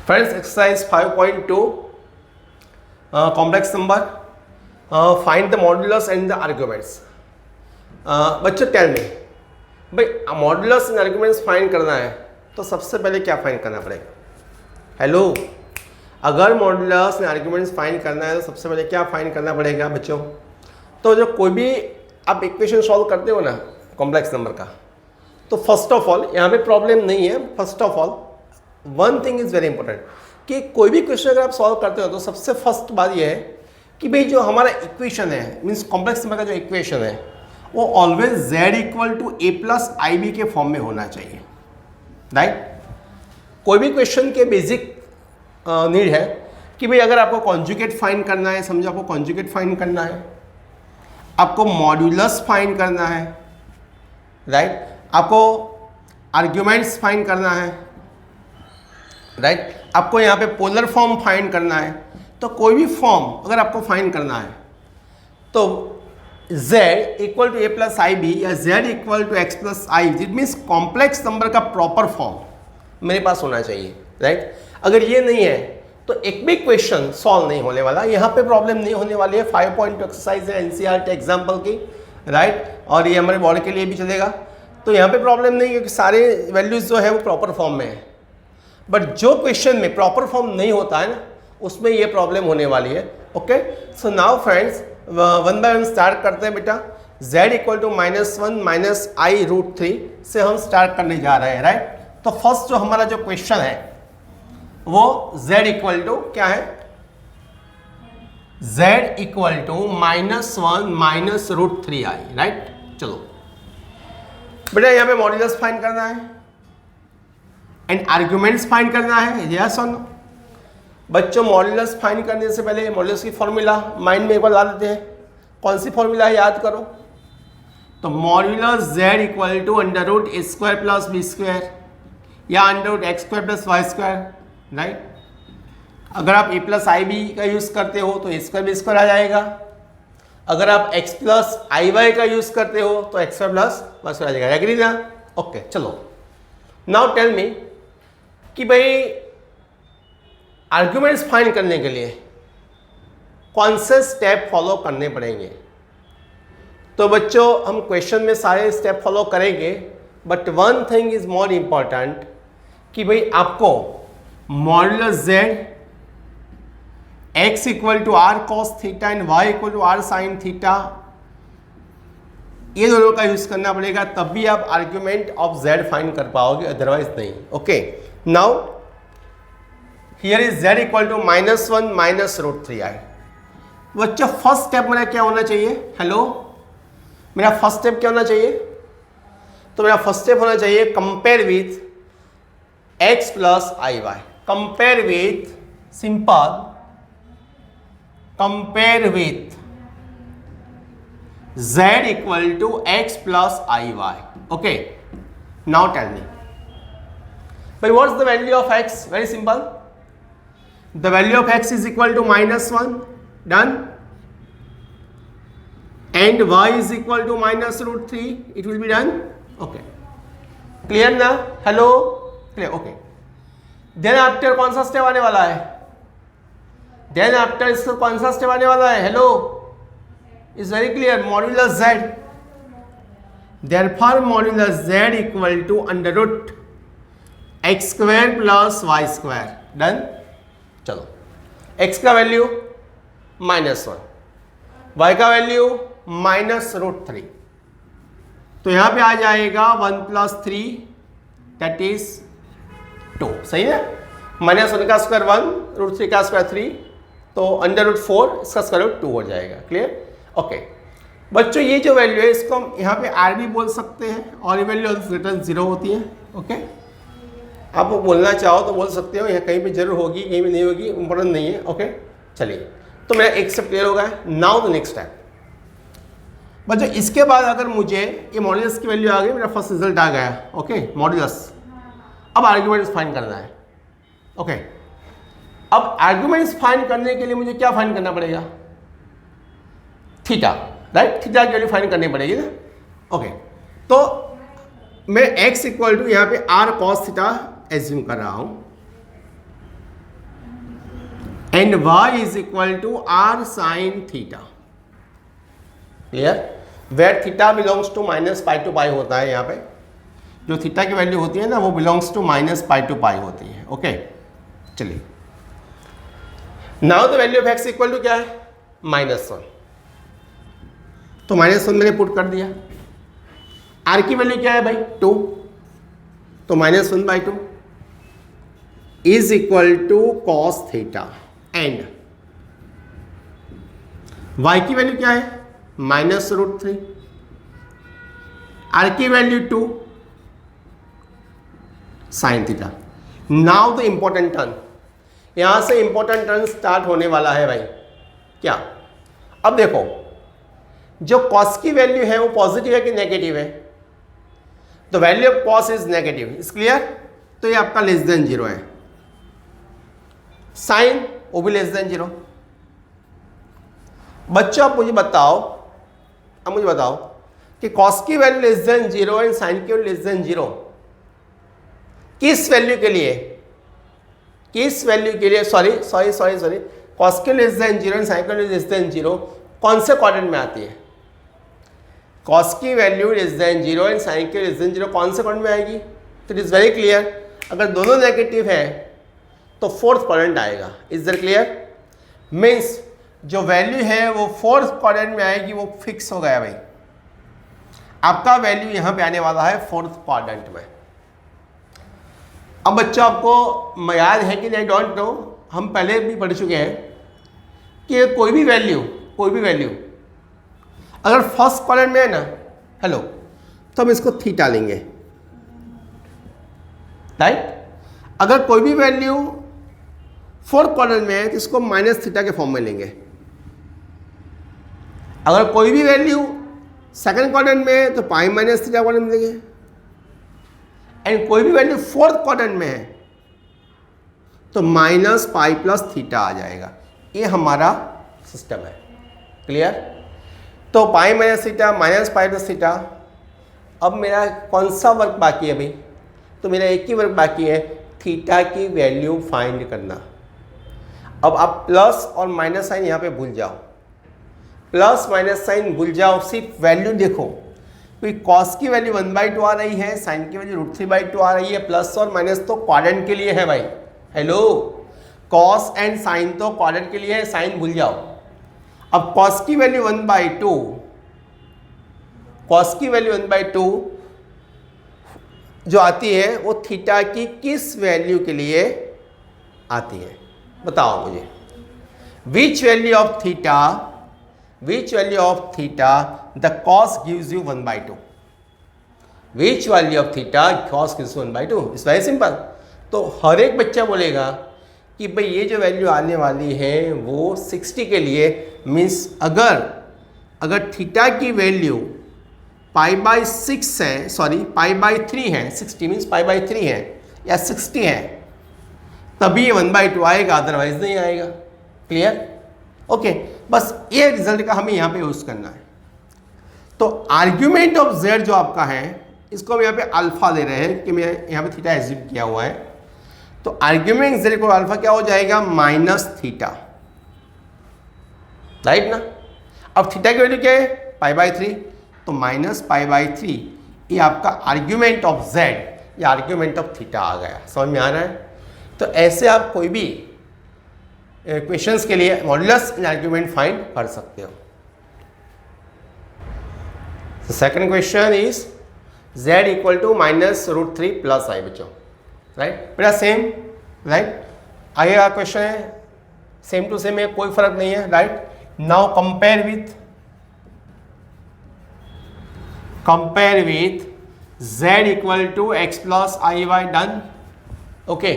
Friends exercise 5.2 complex number find the modulus and the arguments. बच्चों tell me भाई modulus and arguments find करना है तो सबसे पहले क्या फाइंड करना पड़ेगा? हेलो, अगर मॉड्यूलस एंड आर्ग्यूमेंट्स फाइंड करना है तो सबसे पहले क्या फाइंड करना पड़ेगा बच्चों? तो जो कोई भी आप इक्वेशन सॉल्व करते हो ना कॉम्प्लेक्स नंबर का, तो फर्स्ट ऑफ ऑल यहाँ पे प्रॉब्लम नहीं है। First of all one thing is very important कि कोई भी क्वेश्चन अगर आप सॉल्व करते हो तो सबसे फर्स्ट बात यह है कि भाई जो हमारा इक्वेशन है मीन्स कॉम्प्लेक्स नंबर का जो इक्वेशन है वो always z equal to a plus i b के फॉर्म में होना चाहिए, राइट? कोई भी क्वेश्चन के बेसिक नीड है कि भाई अगर आपको कॉन्जुगेट फाइंड करना है, समझो आपको कॉन्जुगेट फाइंड करना है, आपको मॉड्यूलस फाइंड करना है, राइट? आपको आर्ग्यूमेंट्स फाइंड करना है, राइट? आपको यहाँ पे पोलर फॉर्म फाइंड करना है। तो कोई भी फॉर्म अगर आपको फाइंड करना है तो z equal to a plus i b या z equal to x plus i, it means complex number का प्रॉपर फॉर्म मेरे पास होना चाहिए, राइट? अगर ये नहीं है तो एक भी क्वेश्चन सॉल्व नहीं होने वाला। यहाँ पे प्रॉब्लम नहीं होने वाली है। 5.2 एक्सरसाइज है एनसीईआरटी एग्जाम्पल की, राइट? और ये हमारे बोर्ड के लिए भी चलेगा। तो यहाँ पे प्रॉब्लम नहीं है क्योंकि सारे वैल्यूज जो है वो प्रॉपर फॉर्म में है। बट जो क्वेश्चन में प्रॉपर फॉर्म नहीं होता है ना, उसमें ये प्रॉब्लम होने वाली है। Okay, so now friends one by one start करते हैं बेटा। z equal to -1 minus i root 3 से हम स्टार्ट करने जा रहे हैं, राइट? तो फर्स्ट जो हमारा जो क्वेश्चन है वो z इक्वल टू क्या है? z equal to -1 minus root 3 i, right? चलो बेटा यहाँ पे मॉड्यूलस फाइंड करना है एंड आर्ग्यूमेंट्स फाइंड करना है, यस और नो? बच्चों मॉड्यूलस फाइंड करने से पहले मॉड्यूलस की फॉर्मूला माइंड में एक बार ला देते हैं। कौन सी फॉर्मूला है याद करो। तो modulus z equal to under root a square plus b square या under root x square plus y square, right? अगर आप a प्लस आई बी का यूज़ करते हो तो ए स्क्वायर बी स्क्वायर आ जाएगा। अगर आप x प्लस आई वाई का यूज़ करते हो तो x square plus y square आ जाएगा। एग्री ना? ओके, चलो नाउ टेल मी कि भाई आर्ग्यूमेंट्स फाइंड करने के लिए कौन से स्टेप फॉलो करने पड़ेंगे? तो बच्चों हम क्वेश्चन में सारे स्टेप फॉलो करेंगे, but one thing is more important कि भाई आपको modulus z x equal to r cos theta and y equal to r sine theta ये दोनों का यूज करना पड़ेगा, तब भी आप आर्ग्यूमेंट ऑफ z फाइंड कर पाओगे, अदरवाइज नहीं। Okay, now here is z equal to -1 minus root 3 i. बच्चों फर्स्ट स्टेप मेरा क्या होना चाहिए? हेलो, मेरा फर्स्ट स्टेप क्या होना चाहिए? तो मेरा फर्स्ट स्टेप होना चाहिए compare with x plus i y. Compare with, simple compare with z equal to x plus i y. Okay, now tell me भाई what is the value of x? Very simple, the value of x is equal to -1, done, and y is equal to minus root 3, it will be done. Okay, clear ना? Hello, clear? Okay, then after कौन सा step आने वाला है? Then after इसका कौन सा step आने वाला है? Hello, is very clear, modulus z, therefore modulus z equal to under root x square plus y square, done। चलो x का वैल्यू -1, y का वैल्यू -√3, तो यहाँ पे आ जाएगा 1 + 3 दैट इज 2, सही है? -1 का स्क्वायर 1, √3 का स्क्वायर 3, तो √4 इसका स्क्वायर रूट 2 हो जाएगा। क्लियर? ओके बच्चों, ये जो वैल्यू है इसको हम यहाँ पे आर भी बोल सकते हैं और ये वैल्यू रिटर्न 0 होती है। ओके, आप बोलना चाहो तो बोल सकते हो, यहाँ कहीं पे जरूर होगी कहीं पे नहीं होगी, इंपॉर्टेंट नहीं है। ओके, चलिए, तो मेरा एक स्टेप क्लियर हो गया। नाउ द नेक्स्ट स्टेप बच्चों, इसके बाद अगर मुझे ये मॉड्यूलस की वैल्यू आ गई, मेरा फर्स्ट रिजल्ट आ गया। ओके, मॉड्यूलस, अब आर्ग्यूमेंट्स फाइंड करना है। ओके, अब आर्ग्यूमेंट्स फाइंड करने के लिए मुझे क्या फाइंड करना पड़ेगा? Theta, right? थीटा की वैल्यू फाइंड करनी पड़ेगी ना। ओके, तो मैं x इक्वल टू यहाँ पे r cos थीटा एज्यूम कर रहा हूँ, and y is equal to r sine theta. Clear? Where theta belongs to minus pi to pi होता है, यहाँ पे जो थीटा की वैल्यू होती है ना वो belongs to minus pi to pi होती है। ओके चलिए, now the value of x equal to क्या है? -1। तो -1 मैंने पुट कर दिया। r की वैल्यू क्या है भाई? 2। तो -1/2 is equal to cos theta and y की वैल्यू क्या है? -√3। r की value 2 sine theta. Now the important term, यहां से इंपॉर्टेंट टर्म स्टार्ट होने वाला है भाई। क्या? अब देखो, जो कॉस की वैल्यू है वो पॉजिटिव है कि नेगेटिव है? तो value of cos is negative, is clear? तो ये आपका लेस देन 0 है। साइन वो भी लेस देन 0। बच्चों आप मुझे बताओ, अब मुझे बताओ कि कॉस की value less than 0 and sine की वैल्यू लेस देन 0 किस वैल्यू के लिए? किस वैल्यू के लिए? सॉरी कॉस के लेस देन 0 एंड साइन के लेस देन 0 कौन से क्वाड्रेंट में आती है? कॉस की value less than 0 and sine के लेस देन 0 कौन से क्वाड्रेंट में आएगी? तो इट इज वेरी क्लियर, अगर दोनों नेगेटिव है तो फोर्थ क्वाड्रेंट आएगा। Is that clear? मीन्स जो वैल्यू है वो फोर्थ क्वाड्रेंट में आएगी, वो फिक्स हो गया भाई। आपका वैल्यू यहां पे आने वाला है फोर्थ क्वाड्रेंट में। अब बच्चों आपको याद है कि नहीं, डोंट नो, हम पहले भी पढ़ चुके हैं कि कोई भी वैल्यू अगर फर्स्ट क्वाड्रेंट में है ना, हेलो, तो हम इसको थीटा लेंगे, राइट? अगर कोई भी वैल्यू फोर्थ क्वाड्रेंट में है तो इसको माइनस थीटा के फॉर्म में लेंगे। अगर कोई भी वैल्यू सेकंड क्वाड्रेंट में है तो पाई माइनस थीटा क्वाड्रेंट में लेंगे। एंड कोई भी वैल्यू फोर्थ क्वाड्रेंट में है तो माइनस पाई प्लस थीटा आ जाएगा। ये हमारा सिस्टम है। क्लियर? तो pi minus theta minus pi plus theta. अब मेरा कौन सा वर्क बाकी है भाई? तो मेरा एक ही वर्क बाकी है, थीटा की वैल्यू फाइंड करना। अब आप प्लस और माइनस साइन यहाँ पे भूल जाओ, प्लस माइनस साइन भूल जाओ, सिर्फ वैल्यू देखो। क्योंकि कॉस की वैल्यू 1/2 आ रही है, साइन की वैल्यू √3/2 आ रही है। प्लस और माइनस तो क्वाड्रेंट के लिए है भाई। हेलो, कॉस एंड साइन तो क्वाड्रेंट के लिए है, साइन भूल जाओ। अब कॉस की वैल्यू 1/2, कॉस की वैल्यू 1/2 जो आती है वो थीटा की किस वैल्यू के लिए आती है? बताओ मुझे। Which value of theta the cos gives you 1/2? Which value of theta cos gives you 1/2? It's very simple. तो हर एक बच्चा बोलेगा कि भाई ये जो वैल्यू आने वाली है वो 60 के लिए, मीन्स अगर थीटा की वैल्यू π/6 है, सॉरी π/3 है, 60 मीन्स π/3 है या 60 है, तभी ये 1/2 आएगा, अदरवाइज नहीं आएगा। क्लियर? ओके, बस ये रिजल्ट का हमें यहाँ पे यूज करना है। तो आर्ग्यूमेंट ऑफ z जो आपका है, इसको हम यहाँ पे अल्फा दे रहे हैं कि मैं यहाँ पे थीटा एज्यूम किया हुआ है। तो आर्ग्यूमेंट z को अल्फा क्या हो जाएगा? -θ, राइट ना? अब थीटा की वैल्यू क्या है? π/3, तो -π/3 ये आपका आर्ग्यूमेंट ऑफ z या आर्ग्यूमेंट ऑफ थीटा आ गया। समझ में आ रहा है? तो ऐसे आप कोई भी क्वेश्चंस के लिए मॉड्यूलस इन आर्ग्यूमेंट फाइंड कर सकते हो। Second question is z equal to -√3 plus i बच्चों, राइट? बेटा सेम, राइट? आगे का क्वेश्चन है सेम टू सेम है, कोई फर्क नहीं है, right? Now compare with z equal to x plus i/y, done. Okay,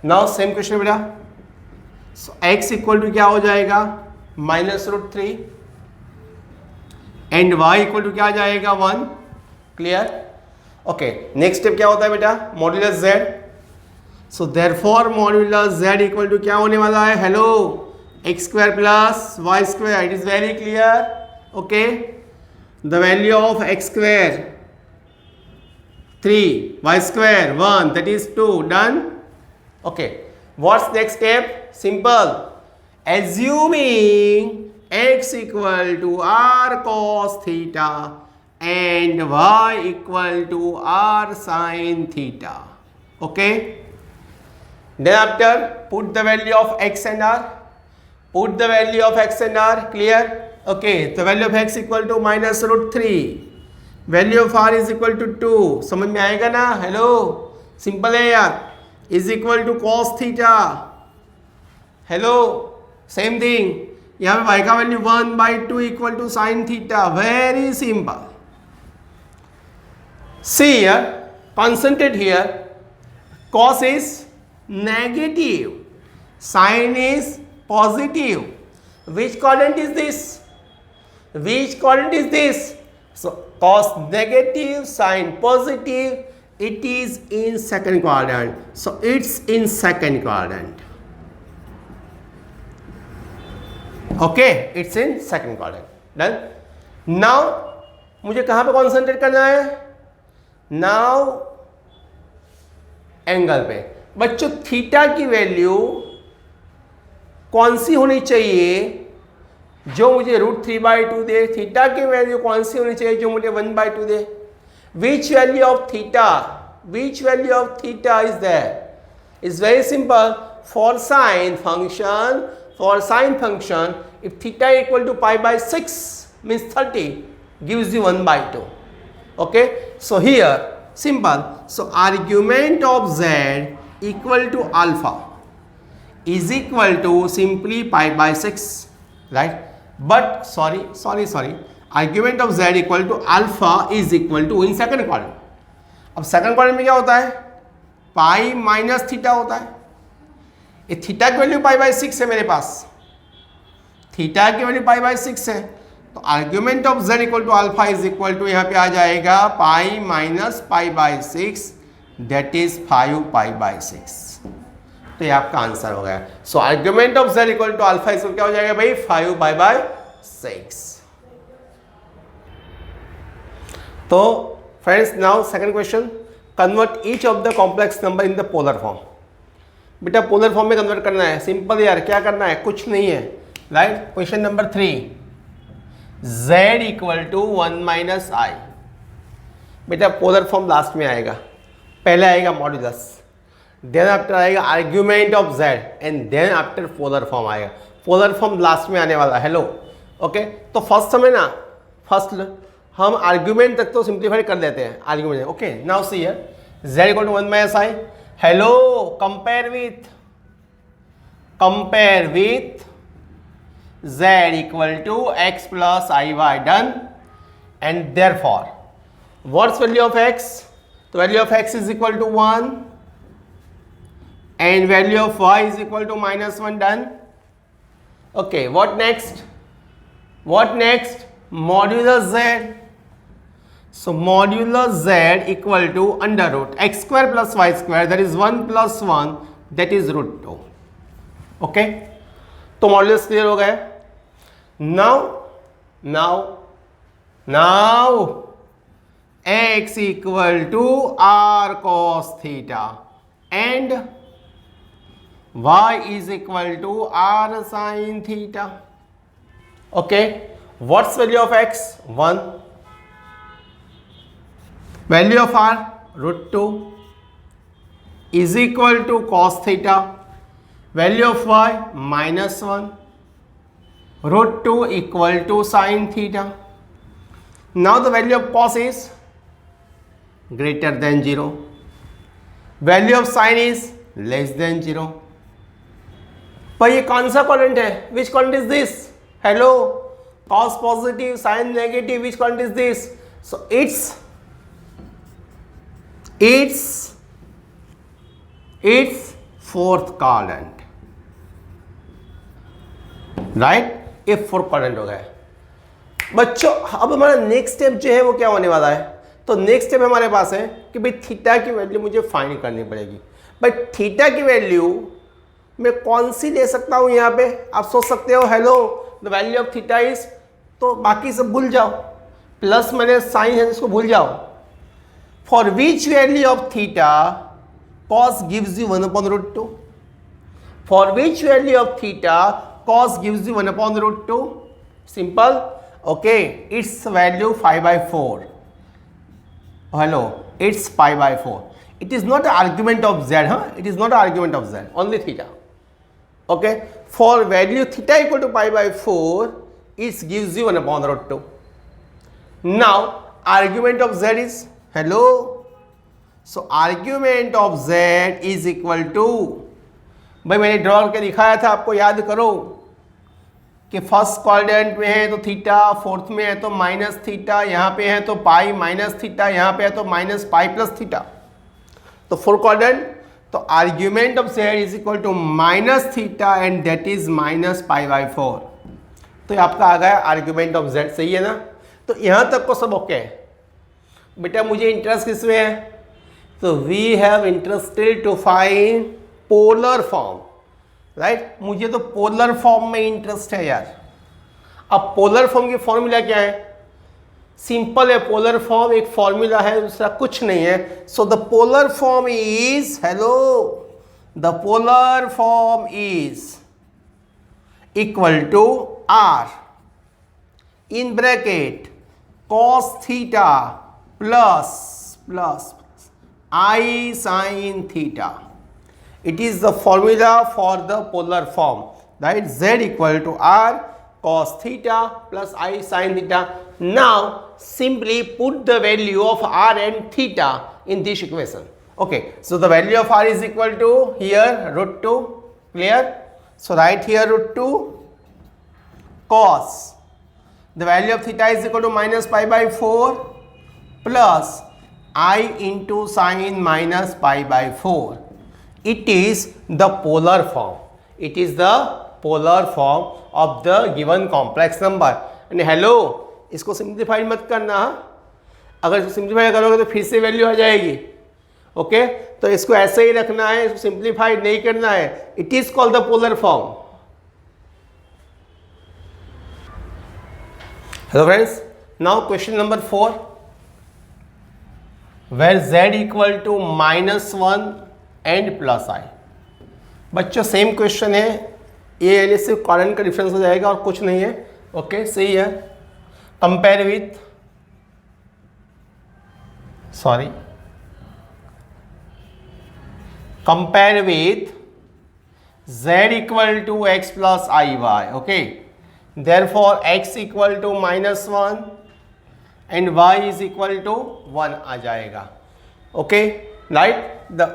now same question बेटा। सो x इक्वल टू क्या हो जाएगा? -√3 एंड y इक्वल टू क्या आ जाएगा? 1। क्लियर? ओके, नेक्स्ट स्टेप क्या होता है बेटा? Modulus z। So therefore modulus z equal to क्या होने वाला है? Hello, x² plus y²। It is very clear. Okay, the value of x² 3, y² 1, that is 2, done. Okay, what's next step? Simple, assuming x equal to r cos theta and y equal to r sin theta. Okay, then after put the value of x and r, put the value of x and r. Clear? Okay, the value of x equal to minus root 3, value of r is equal to 2. समझ में आएगा ना? Hello, simple है यार. Is equal to cos theta. Hello, same thing. यहाँ पे y का value 1/2 equal to sine theta. Very simple. See here, concentrate here. Cos is negative, sin is positive. Which quadrant is this? Which quadrant is this? So cos negative, sin positive, it is in second quadrant. So it's in second quadrant. Okay, it's in second quadrant. Done. Now मुझे कहाँ पे concentrate करना है? Now angle पे. बच्चों theta की value कौन सी होनी चाहिए जो मुझे √3/2 दे? थीटा की वैल्यू कौन सी होनी चाहिए जो मुझे 1/2 दे? Which value of theta? Which value of theta is there? It's very simple. For sine function, if theta equal to pi/6 means 30 gives you 1/2. Okay, so here simple. So argument of z equal to alpha is equal to simply pi/6, right? But sorry, argument of z equal to alpha is equal to in second quadrant. अब second quadrant में क्या होता है? Pi minus theta होता है. ये theta की value pi/6 है मेरे पास. थीटा की वैल्यू pi/6 है, तो argument of z equal to alpha is equal to यहाँ पे आ जाएगा pi minus pi/6, that is 5 pi/6. तो ये आपका आंसर हो गया. So argument of z equal to alpha इसको क्या हो जाएगा भाई? 5 pi/6. तो friends, now second question, convert each of the complex number in the polar form. बेटा पोलर फॉर्म में कन्वर्ट करना है. सिंपल यार, क्या करना है? कुछ नहीं है, right? Question number 3, z equal to 1 - i. बेटा पोलर फॉर्म लास्ट में आएगा. पहले आएगा मॉड्यूलस, देन आफ्टर आएगा argument of z, and then after polar form आएगा. पोलर फॉर्म लास्ट में आने वाला. Hello, okay. तो फर्स्ट समय ना, फर्स्ट हम आर्ग्यूमेंट तक तो सिंप्लीफाई कर देते हैं. Argument, okay. Now see here, z equal to 1 - i. Hello, compare with z equal to x plus iy. Done. And therefore what's value of x? The value of x is equal to 1 and value of y is equal to -1. Done. Okay, what next? Modulus z. So modulus z equal to under root x square plus y square, that is 1 plus 1, that is √2. Okay, तो modulus clear हो गए. Now x equal to r cos theta and y is equal to r sin theta. Okay, what's value of x? 1. Value of r √2 is equal to cos theta. Value of y -1, √2 equal to sin theta. Now the value of cos is greater than 0. Value of sin is less than 0. पर ये कौन सा quadrant है? Which quadrant is this? Hello, cos positive, sin negative. Which quadrant is this? So it's fourth quadrant. Right, ये fourth quadrant हो गया. बच्चों अब हमारा नेक्स्ट स्टेप जो है वो क्या होने वाला है? तो नेक्स्ट स्टेप हमारे पास है कि भाई थीटा की वैल्यू मुझे फाइंड करनी पड़ेगी. बट थीटा की वैल्यू मैं कौन सी ले सकता हूं? यहाँ पे आप सोच सकते हो, hello the value of theta is, तो बाकी सब भूल जाओ, प्लस माइनस साइन है इसको भूल जाओ. For which value of theta cos gives you 1/√2. For which value of theta cos gives you 1 upon the root 2. Simple. Okay, its value 5 by 4. Hello, it's pi by 4. It is not an argument of z, huh? It is not an argument of z, only theta. Okay, for value theta equal to pi by 4, it gives you 1 upon the root 2. Now, argument of z is, hello, so argument of z is equal to, भाई मैंने draw करके दिखाया था, आपको याद करो कि first quadrant में है तो थीटा, फोर्थ में है तो माइनस थीटा, यहाँ पे है तो पाई माइनस थीटा, यहाँ पे है तो माइनस पाई प्लस थीटा. तो फोर क्वाड्रेंट, तो argument of z is equal to minus theta and that is minus pi by 4. तो ये आपका आ गया आर्ग्यूमेंट ऑफ z. सही है ना? तो यहाँ तक को सब ओके है. बेटा मुझे इंटरेस्ट किसमें है? तो we have interested to find polar form, right? मुझे तो पोलर फॉर्म में इंटरेस्ट है यार. अब पोलर फॉर्म की फॉर्मूला क्या है? सिंपल है. पोलर फॉर्म एक फॉर्मूला है, दूसरा कुछ नहीं है. So the polar form is, hello, the polar form is equal to r in bracket cos theta plus I sin theta. It is the formula for the polar form, right? Z equal to r cos theta plus I sin theta. Now simply put the value of r and theta in this equation. Okay, so the value of r is equal to here root 2. Clear? So write here root 2 cos, the value of theta is equal to minus pi by 4 plus I into sin minus pi by 4. It is the polar form. It is the polar form of the given complex number. And hello, इसको simplify मत करना. अगर इसको simplify करोगे तो फिर से value आ जाएगी. ओके, तो इसको ऐसे ही रखना है, इसको सिंप्लीफाई नहीं करना है. It is called the polar form. Hello friends, now question number 4, where z equal to -1 and plus I. बच्चों सेम क्वेश्चन है, ये यानी सिर्फ कॉर्डिनेट का डिफरेंस हो जाएगा और कुछ नहीं है. ओके, सही है. Compare with, sorry, compare with z equal to x plus iy. Okay, therefore x equal to -1 and y is equal to 1 आ जाएगा. Okay, right. The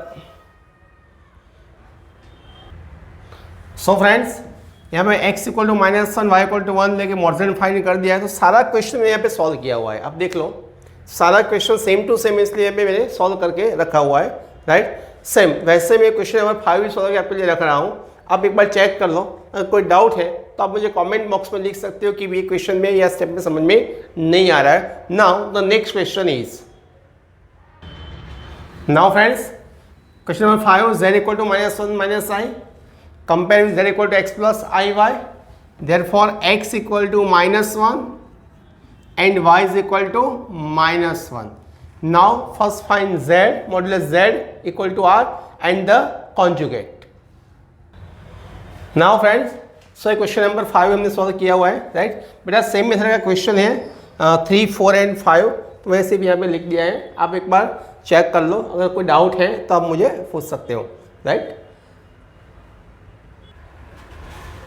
so friends, यहाँ पे x equal to -1 y equal to 1 लेके moderate find कर दिया है. तो सारा क्वेश्चन मैंने यहाँ पे सॉल्व किया हुआ है. अब देख लो, सारा क्वेश्चन सेम टू सेम इसलिए पे मैंने सॉल्व करके रखा हुआ है, राइट? सेम वैसे मैं क्वेश्चन नंबर 5 भी सॉल्व करके आपके लिए रख रहा हूँ. आप एक बार चेक कर लो. अगर कोई डाउट है तो आप मुझे कमेंट बॉक्स में लिख सकते हो कि ये क्वेश्चन में या स्टेप में समझ में नहीं आ रहा है. Now the next question is, now friends, question number 5, z equal to -1 minus I, compare with z equal to x plus iy. Therefore x equal to -1 and y is equal to -1. Now first find z modulus z equal to r and the conjugate. Now friends, so question number 5 हमने solve किया हुआ है, right? बेटा same method का question है, 3, 4 and 5. तो वैसे भी यहाँ पे लिख दिया है, आप एक बार चेक कर लो. अगर कोई डाउट है तो आप मुझे पूछ सकते हो, right?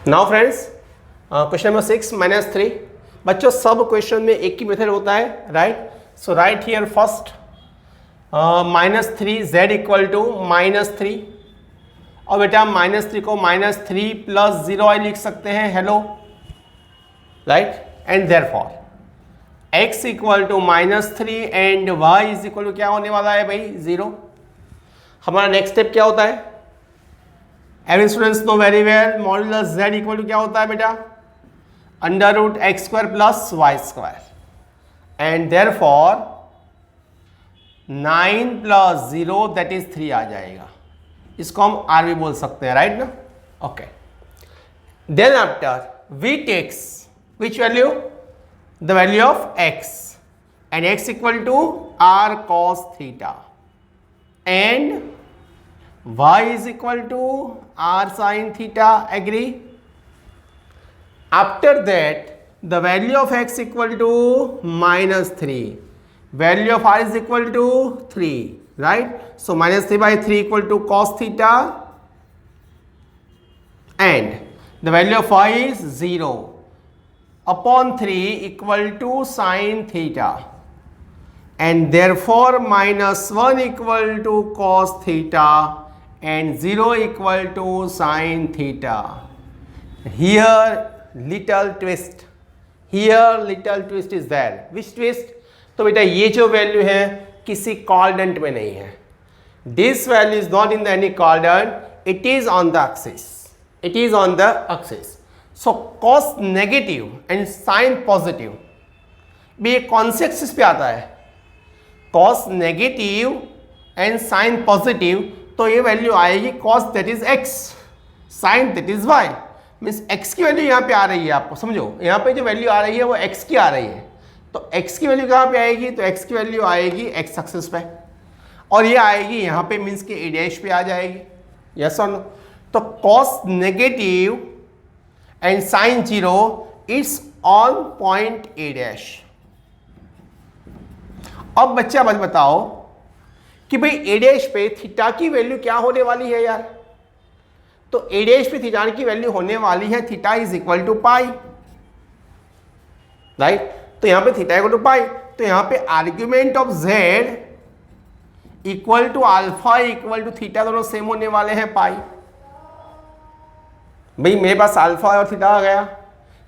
Now friends, question number 6, -3. बच्चों सब क्वेश्चन में एक ही मेथड होता है, right? So right here first -3 z equal to -3. और बेटा -3 को -3 प्लस 0i लिख सकते हैं. Hello, right? And therefore x equal to -3 and y is equal to क्या होने वाला है भाई? 0. हमारा नेक्स्ट स्टेप क्या होता है? Every students know very well, modulus z equal to क्या होता है बेटा? √x² plus y². And therefore 9 plus 0 that is 3 आ जाएगा. इसको हम आर भी बोल सकते हैं, राइट ना? Okay, then after we takes which value? The value of x and x equal to r cos theta and y is equal to r sin theta. Agree? After that the value of x equal to -3, value of r is equal to 3, right? So -3/3 equal to cos theta, and the value of y is 0 upon 3 equal to sin theta, and therefore -1 equal to cos theta and 0 equal to sin theta. Here little twist, here little twist is there. Which twist? तो बेटा ये जो value है किसी coordinate में नहीं है. This value is not in the any coordinate, it is on the axis. It is on the axis. So cos negative and sine positive भी एक कौन से एक्सिस पे आता है? cos negative and sine positive, तो ये वैल्यू आएगी cos that is x, sine that is y. Means x की वैल्यू यहाँ पे आ रही है, आपको समझो यहाँ पे जो वैल्यू आ रही है वो x की आ रही है. तो x की वैल्यू कहाँ पे आएगी? तो x की वैल्यू आएगी x एक्सिस पे, और ये आएगी यहाँ पे मीन्स कि a डैश पे आ जाएगी. यस और नो? तो cos negative and sine 0 it's on point a dash. अब बच्चा बस बताओ कि भाई a डैश पे थीटा की वैल्यू क्या होने वाली है यार? तो a डैश पे थीटा की वैल्यू होने वाली है theta is equal to pi, right? तो यहां पे थीटा इक्वल टू पाई, तो यहां पे argument of z equal to alpha equal to theta दोनों सेम होने वाले हैं पाई. भाई मेरे पास अल्फा और थीटा आ गया,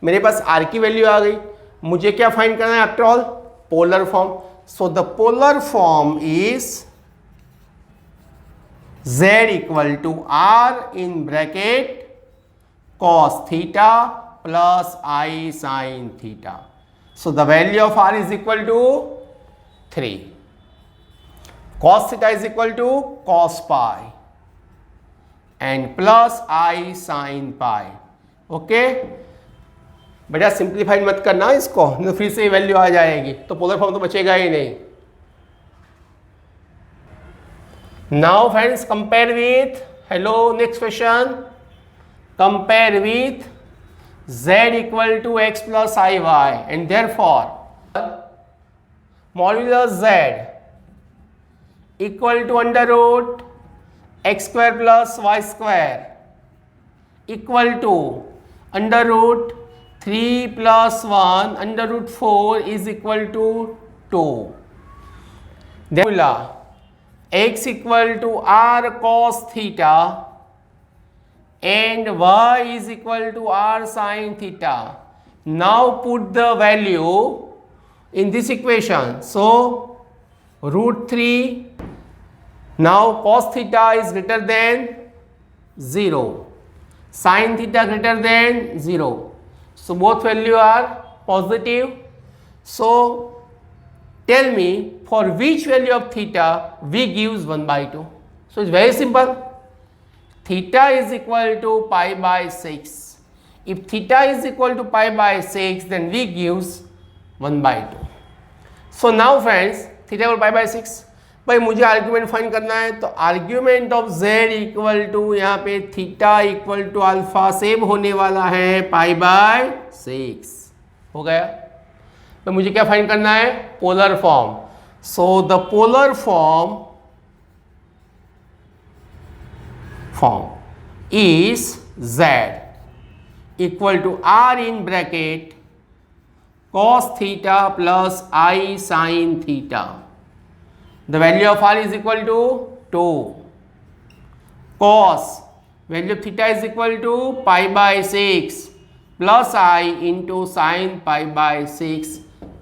मेरे पास r की वैल्यू आ गई, मुझे क्या फाइंड करना है after all? Polar form. So the polar form is z equal to r in bracket cos theta plus I sin theta. So the value of r is equal to 3. Cos theta is equal to cos pi and plus I sin pi. Okay बेटा simplified मत करना इसको, तो फिर से value आ जाएगी तो polar form तो बचेगा ही नहीं. Now friends, compare with, hello, next question, compare with z equal to x plus iy, and therefore modulus z equal to under root x square plus y square equal to under root 3 plus 1 under root 4 is equal to 2. Then x equal to r cos theta and y is equal to r sin theta. Now put the value in this equation. So root 3, now cos theta is greater than 0, sin theta greater than 0. So both value are positive. So tell me for which value of theta v gives 1/2. So it's very simple. Theta is equal to pi by 6. If theta is equal to pi by 6, then v gives 1/2. So now friends, theta equal pi by 6. भाई मुझे argument find करना है, तो argument of z equal to यहाँ पे theta equal to alpha same होने वाला है पाई बाय 6. हो गया. तो मुझे क्या फाइंड करना है? Polar form. So the polar form is z equal to r in bracket cos theta plus I sin theta. The value of r is equal to 2. Cos value of theta is equal to pi by 6 plus I into sin pi by 6.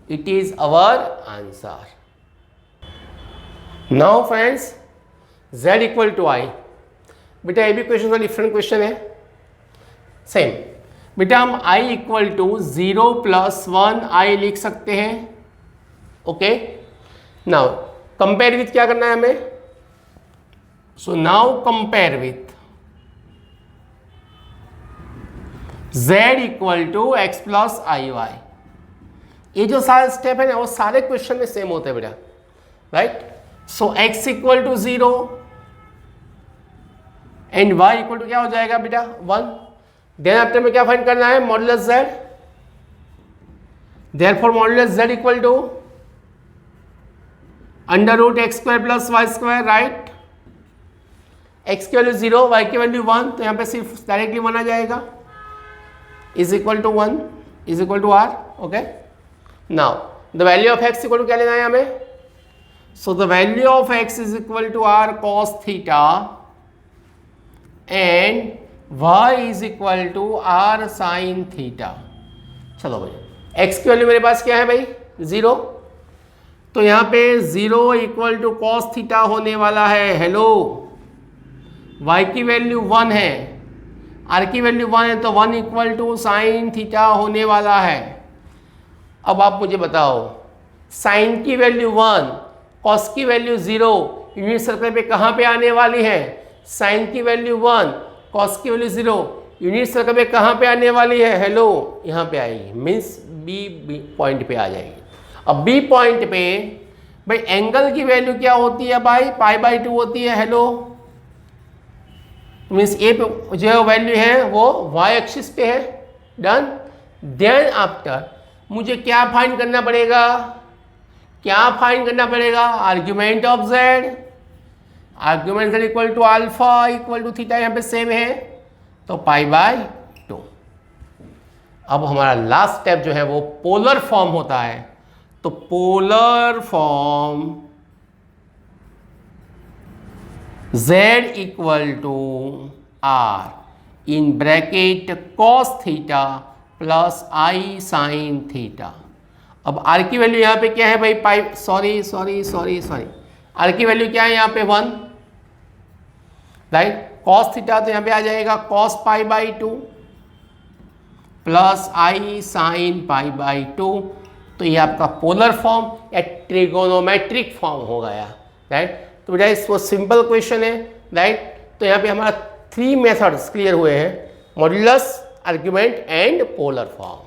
It is our answer. Now friends, z equal to I. बेटा ये भी question का different question है. Same बेटा हम i equal to 0 plus 1 i लिख सकते हैं. ओके. नाउ कंपेयर विथ क्या करना है हमें? So now compare with z equal to x plus i y. ये जो सारे स्टेप है ना वो सारे क्वेश्चन में सेम होते हैं बेटा, right? So x equal to 0 and y equal to क्या हो जाएगा बेटा 1. देन आफ्टर में क्या फाइंड करना है, modulus z, therefore modulus z equal to under root x square plus y square, right. x की वैल्यू 0, y की वैल्यू 1, तो यहाँ पे सिर्फ डायरेक्टली 1 आ जाएगा, is equal to 1 is equal to r, okay. Now the value of x equal to क्या लेना है हमें, so the value of x is equal to r cos theta and y is equal to r sin theta. चलो भाई x की value मेरे पास क्या है भाई, 0, तो यहाँ पे 0 इक्वल टू कॉस थीटा होने वाला है, हेलो। y की वैल्यू 1 है, r की वैल्यू 1 है, तो 1 इक्वल टू साइन थीटा होने वाला है। अब आप मुझे बताओ, साइन की वैल्यू 1, कॉस की वैल्यू 0, यूनिट सर्कल पे कहाँ पे आने वाली है, साइन की वैल्यू 1, कॉस की वैल्यू 0, यूनिट सर्कल पे कहाँ पे आने वाली है, हेलो, यहाँ पे आएगी, मीन्स बी पॉइंट पे आ जाएगी। अब बी पॉइंट पे भाई एंगल की वैल्यू क्या होती है भाई, π/2 होती है, हेलो, मीन्स ए पे जो वैल्यू है वो y एक्सिस पे है, डन। देन आफ्टर मुझे क्या फाइंड करना पड़ेगा, क्या फाइंड करना पड़ेगा, argument of z, argument z equal to alpha equal to theta, यहाँ पे सेम है, तो π/2। अब हमारा लास्ट स्टेप जो है वो पोलर फॉर्म होता है, तो polar form z equal to r in bracket cos theta plus i sine theta. अब r की वैल्यू यहाँ पे क्या है भाई, सॉरी r की वैल्यू क्या है यहाँ पे 1, राइट। cos थीटा तो यहाँ पे आ जाएगा cos π/2 प्लस i साइन π/2, तो ये आपका पोलर फॉर्म या ट्रिगोनोमेट्रिक फॉर्म हो गया, राइट। तो बेटा वो सिंपल क्वेश्चन है, राइट। तो यहाँ पे हमारा 3 मेथड्स क्लियर हुए हैं, modulus, argument and polar form.